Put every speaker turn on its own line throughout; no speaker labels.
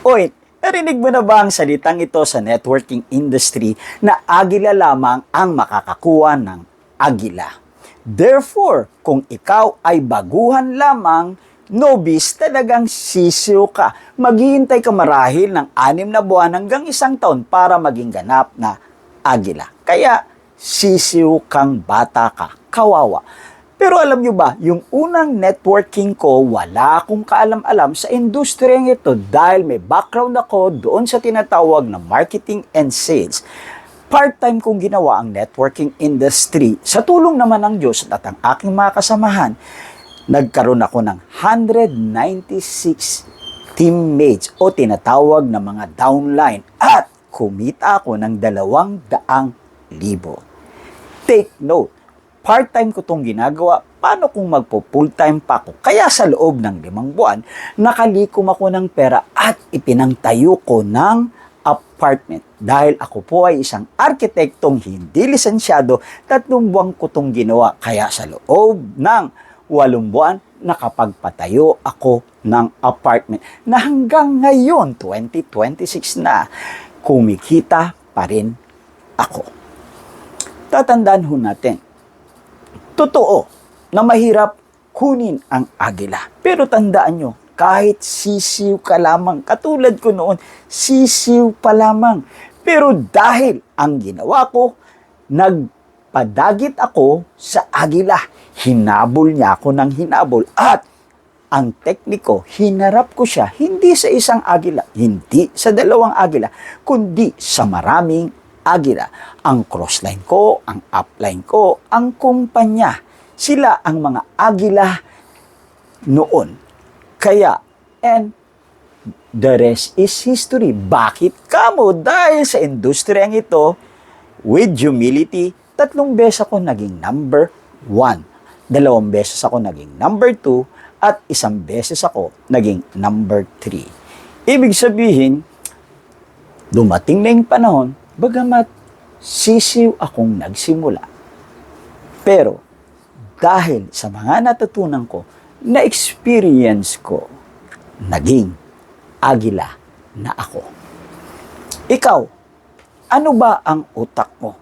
point. Narinig mo na ba ang salitang ito sa networking industry na agila lamang ang makakakuha ng agila? Therefore, kung ikaw ay baguhan lamang, novice, talagang sisiw ka. Maghihintay ka marahil ng 6 na buwan hanggang 1 taon para maging ganap na agila. Kaya, sisiw kang bata ka, kawawa. Pero alam nyo ba, yung unang networking ko, wala akong kaalam-alam sa industriyang ito dahil may background ako doon sa tinatawag na marketing and sales. Part-time kong ginawa ang networking industry. Sa tulong naman ng Diyos at ang aking mga kasamahan, nagkaroon ako ng 196 teammates o tinatawag na mga downline at kumita ako ng 200,000. Take note, part-time ko itong ginagawa, paano kung magpo-full-time pa ako? Kaya sa loob ng 5 buwan, nakalikom ako ng pera at ipinangtayo ko ng apartment. Dahil ako po ay isang arkitektong hindi lisensyado, 3 buwan ko itong ginawa. Kaya sa loob ng 8 buwan, nakapagpatayo ako ng apartment na hanggang ngayon, 2026 na, kumikita pa rin ako. Tatandaan ho natin, totoo na mahirap kunin ang agila. Pero tandaan nyo, kahit sisiw ka lamang, katulad ko noon, sisiw pa lamang. Pero dahil ang ginawa ko, nagpadagit ako sa agila. Hinabol niya ako ng hinabol. At ang tekniko, hinarap ko siya, hindi sa isang agila, hindi sa 2 agila, kundi sa maraming agila. Ang crossline ko, ang upline ko, ang kumpanya. Sila ang mga agila noon. Kaya, and the rest is history. Bakit kamo? Dahil sa industriyang ito, with humility, 3 beses ako naging number 1. 2 beses ako naging number 2 at 1 beses ako naging number 3. Ibig sabihin, dumating na yung panahon, bagamat sisiw akong nagsimula. Pero, dahil sa mga natutunan ko, na-experience ko, naging agila na ako. Ikaw, ano ba ang utak mo?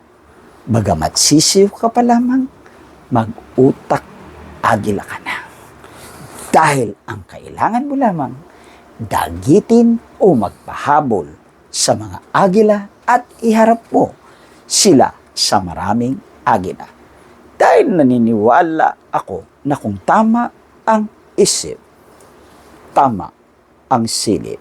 Bagamat sisiw ka pa lamang, mag-utak agila ka na. Dahil ang kailangan mo lamang, dagitin o magpahabol sa mga agila at iharap mo sila sa maraming agila. Dahil naniniwala ako na kung tama ang isip, tama ang silip.